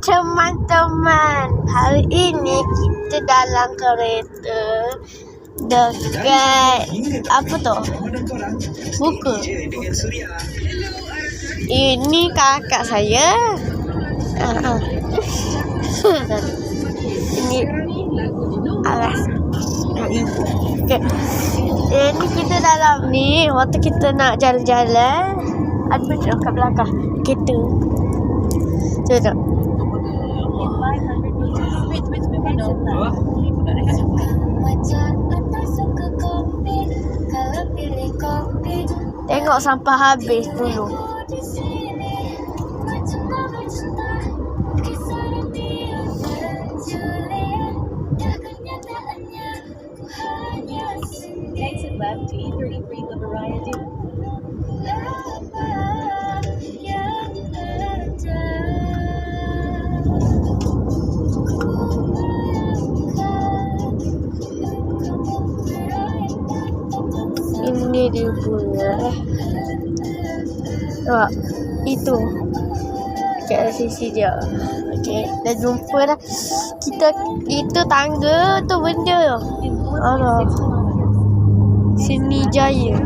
Teman-teman, hari ini kita dalam kereta dekat apa tu? Buku. Ini kakak saya. Ini alas ibu. Okay. Ini kita dalam ni waktu kita nak jalan-jalan. Ada benda kat belakang kereta. Tengok. Tengok sampai habis dulu. Exit left to E33 Liberaya Duke. Ini dia punya. Nampak? Itu. Kat sisi dia. Okey, dah jumpa dah. Kita itu tangga tu benda. Allah. Sini Jaya.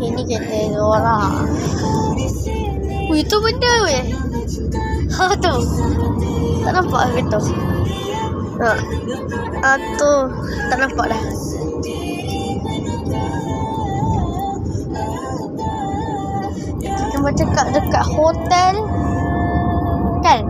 Ini kereta orang. Itu benda weh. Ha tu. Tak nampak ke tu? Tu tak nampak dah. Kita macam dekat hotel kan?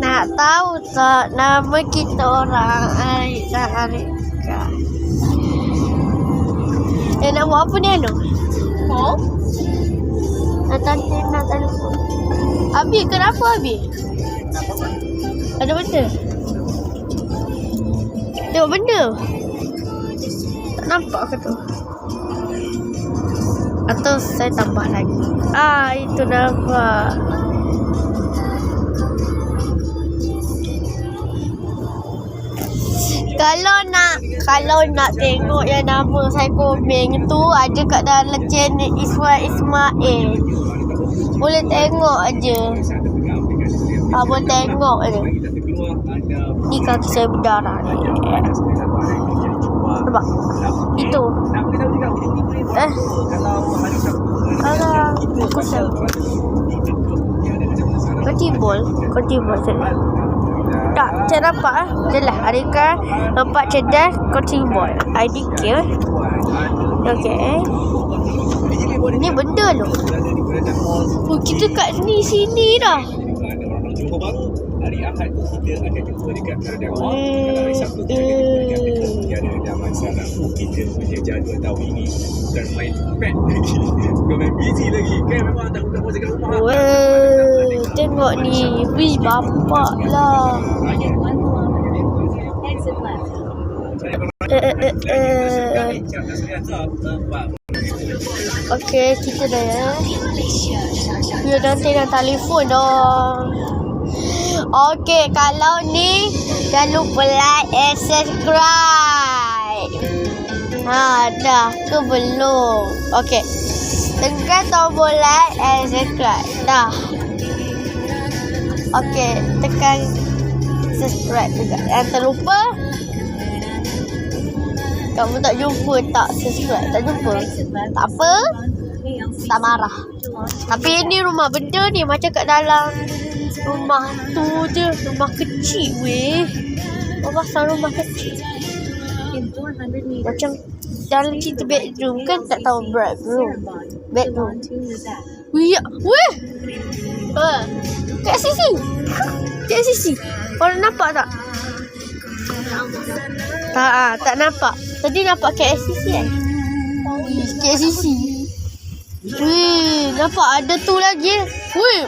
Nak tahu tak nama kita orang Arik dan Arika? Nak buat apa ni Anu? Oh? Nak telefon. Abi, kenapa Abi? Ada benda? Tengok benda. Tak nampak ke tu? Atau saya tambah lagi? Itu nampak. Kalau nak tengok yang nama saya komen tu ada kat dalam channel Ismail. Boleh tengok aje. Boleh tengok aje. Ni kaki saya berdarah ni. Nampak? Itu. Alah, kusam. Kau timbul saya. Tak, saya nampak jelas. Arika nampak cerdas, kau timbul. IDK. Okey. Ni benda tu. Kita kat sini dah. Hari Ahad tu kita akan jumpa dekat Karawang. Kalau hari Sabtu kita akan jumpa dekat Tiada dan masalah. Kita punya jadual tahun ini bukan main pet lagi, bukan main busy lagi. Kan memang tak buka puasa kat rumah. Tengok ni. Wih, bapak lah. Exit left. Okey, kita dah ya. Ya, nanti dah telefon dah. Okey, kalau ni jangan lupa like and subscribe. Dah ke belum? Okey. Tekan tombol like and subscribe. Dah. Okey, tekan subscribe juga. Jangan terlupa. Kamu tak jumpa tak subscribe? Tak jumpa? Tak apa. Tak marah. Tapi ini rumah benda ni macam kat dalam rumah tu je. Rumah kecil weh. Pasal rumah kecil. Macam dalam cerita bedroom kan tak tahu bedroom. Wih. Wih. Kat sisi. Kat sisi. Korang nampak tak? Tak nampak. Tadi nampak KSCC kan? KSCC. Wih, nampak ada tu lagi. Wih,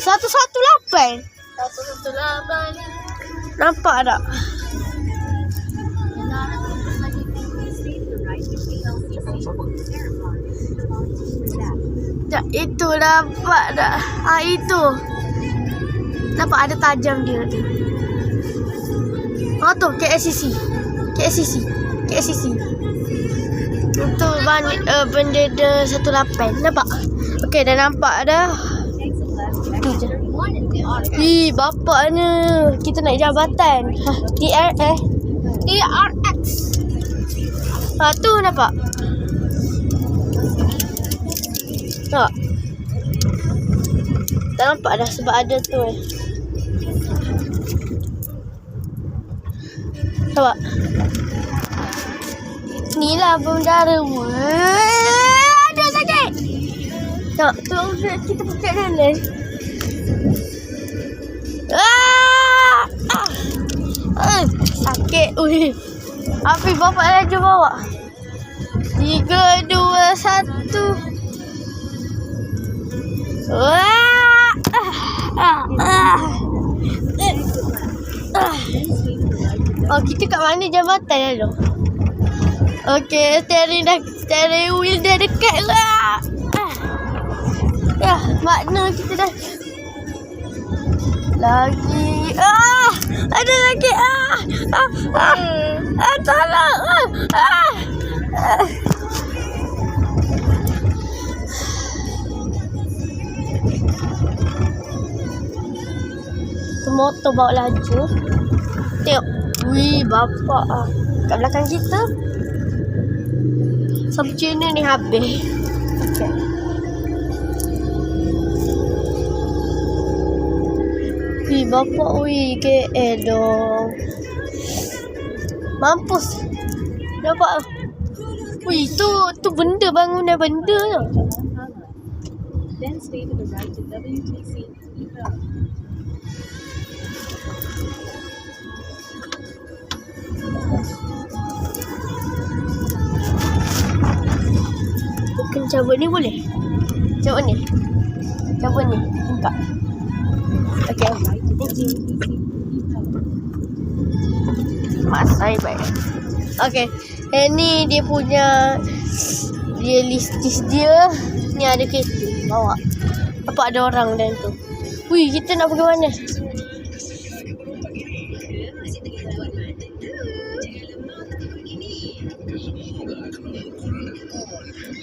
118. 118. Nampak tak? Tak, itu nampak tak? Itu. Nampak ada tajam dia tu. Tu KSCC. Itu bendera 18. Nampak? Okey, dah nampak dah. Tu je. Bapaknya. Kita naik jabatan. TRX. Tu nampak? Tak. Tak nampak dah sebab ada tu Nampak? Ni lah bendera. Ada sakit. Tak, tu kita pakai dalam. Sakit. Api bapak laju bawa. 3, 2, 1. Kita kat mana jambatan dulu? Okey, steering wheel dah dekat lah. Makna kita dah lagi. Ada lagi. Tolong. Motor bawa laju. Tengok. Wih, bapak kat belakang kita. Sampai channel ni habis. Okay. Wih, bapak. Wih, KL dong. Mampus. Nampak. Wih, tu benda, bangunan benda tu. Then stay to the right to WTC. Bukan cabut ni boleh? Cabut ni? Nampak? Okay. Thank you. Mak saya baik. Okay. Ni dia punya. Dia list dia. Ni ada kereta. Bawa. Apa ada orang dalam tu? Wih, kita nak pergi mana?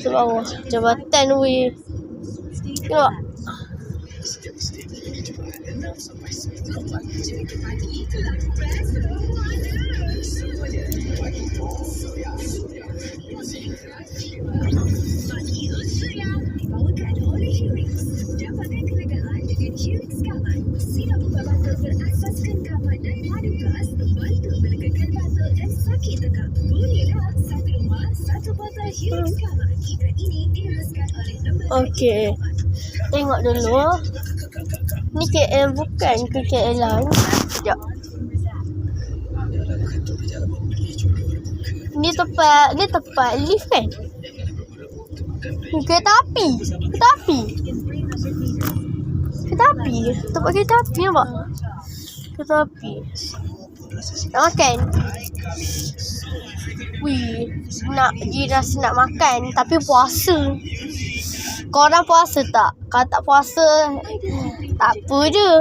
Bawah jabatan weh. Tengok. Okey. Tengok dulu. Ni KL bukan ke KL lain? Sekejap. Ni tempat lift kan? Kereta api. Tempat kereta api nampak? Kereta api. Makan. Wih, rasa nak makan tapi puasa. Korang puasa tak? Kalau tak puasa, tak apa je.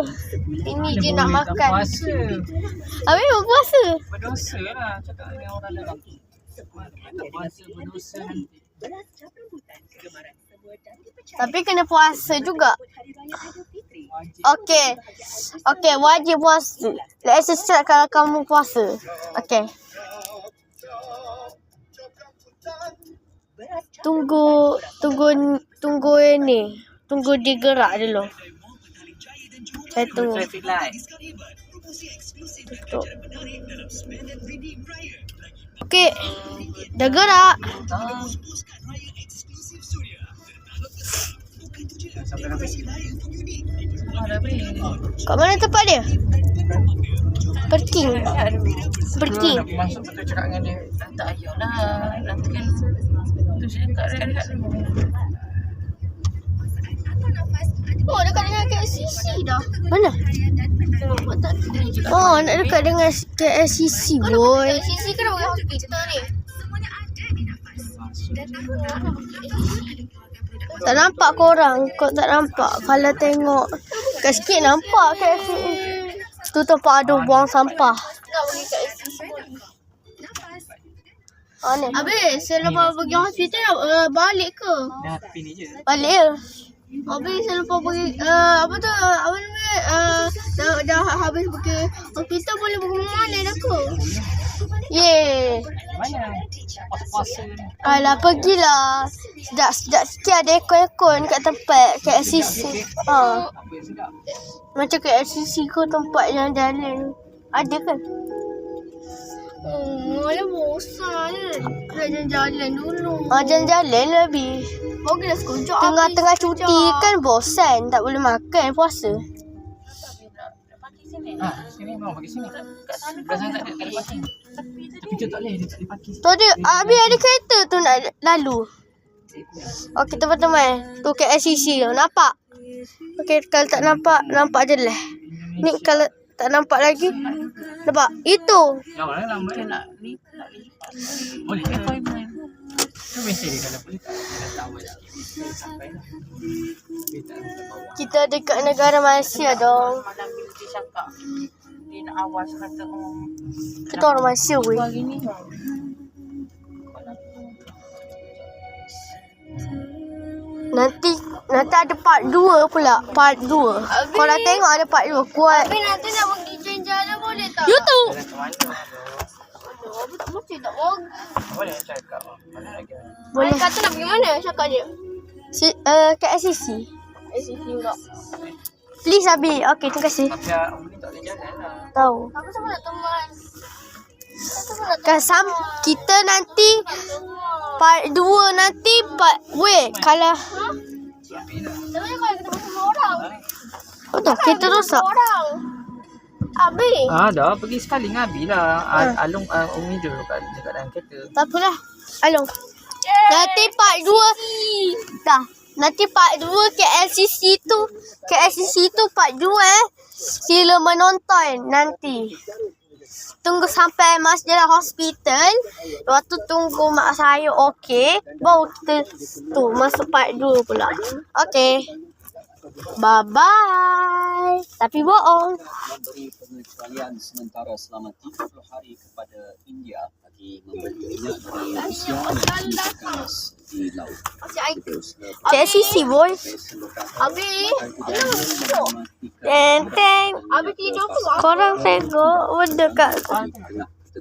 Ini je nak makan. Puasa. Habis memang puasa. Berdosa lah cakap dengan orang dalam. Tak puasa berdosa nanti. Tapi kena puasa juga. Okey, wajib puasa. Let's start kalau kamu puasa. Okey. Tunggu ini. Tunggu dia gerak dulu. Saya tunggu. Traffic light. Tutup. Okey. Dah gerak. Sampai habis. Ada apa ni? Kat mana tempat dia? Parking. Parking. Aku masuk tu cakap dengan dia, dah tak payahlah. Nanti kan tu saya kat rehat dulu. Oh, dekat dengan KLCC dah. Mana? Oh, nak dekat dengan KLCC, boy. KLCC kan orang hospital ni. Tak nampak korang. Kau tak nampak. Kalau tengok kat sikit nampak KLCC. Tu tempat ada buang sampah. Nak pergi kat KLCC pun. Habis, selepas pergi hospital balik ke? Dah tepi ni je. Balik je. Habis selepas pergi apa tu? Apa nama? Dah habis pergi hospital boleh pergi mana dah ke? Yeay. Mana? Puasa ni. Alah pergilah. Sedap sikit ada ekor-ekor kat tempat KLCC. Macam KLCC ke tempat yang jalan. Ada kan? Mana bosan nak jalan-jalan dulu. Jalan-jalan lebih. Okeylah sekejap. Tengah-tengah cuti kan bosan. Tak boleh makan puasa. Sini mau pergi sini. Kat sana tak ada parking. Tapi tu tak boleh, dia tak boleh parking. Tu ada, habis ada kereta tu nak lalu. Okey teman-teman. Tu KLCC tu. Nampak? Okey kalau tak nampak, nampak je lah. Ni kalau tak nampak lagi. Nampak? Itu. Lama dia nak ni. Boleh appointment. Tu mesti dia kalau boleh tak tahu dah. Sampai dah. Kita dekat negara Malaysia dong. Malam ni dia cakap dia nak awas kata Kita orang Malaysia weh. hari ni. Nanti ada part 2 pula. Part 2. Kau dah tengok ada part 2. Kuat. Tapi nanti nak pergi jalan-jalan boleh tak? YouTube. Mesti tak boleh. Boleh cakap. Mana lagi? Boleh. Kata nak pergi mana? Cakap je. KLCC. KLCC pula. Please Abi. Okey, terima kasih. Tapi ni tak boleh jalan lah. Tahu. Aku sama nak teman. Kita nanti part 2 nanti part kalau tapi kalau kita bersama orang. Betul, kita rosak. Abi. Dah pergi sekali dengan Abi lah. Alung Umi dulu dekat dalam kereta. Tak apalah. Along. Nanti part 2. Dah. Nanti part 2 KLCC tu part 2 Sila menonton nanti. Tunggu sampai Mas dalam hospital. Lepas tu tunggu mak saya okey. Baru kita tu masuk part 2 pula. Okey. Bye-bye. Tapi bohong. Memberi pengecualian sementara selama 30 hari kepada India bagi membeli minyak dari Rusia yang dibekas di laut. KLCC boy. Abi. Teng. Abi tidur ke? Korang tengok benda kat.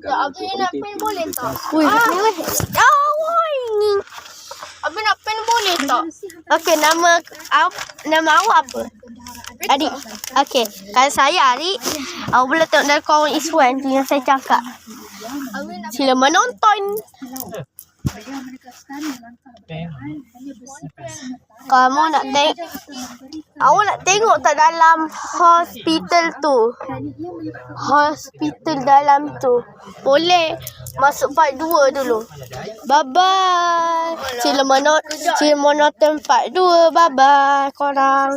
Abi nak pen boleh tak? Woi. Abi nak pen boleh tak? Okey, nama awak apa? Adik. Okey, kalau saya Adik, awak boleh tengok dari kawan Iswan tu yang saya cakap. Sila menonton. Kamu nak tengok, awak nak tengok tak dalam hospital tu? Hospital dalam tu. Boleh masuk part 2 dulu. Bye-bye. Sila menonton part 2. Bye-bye korang.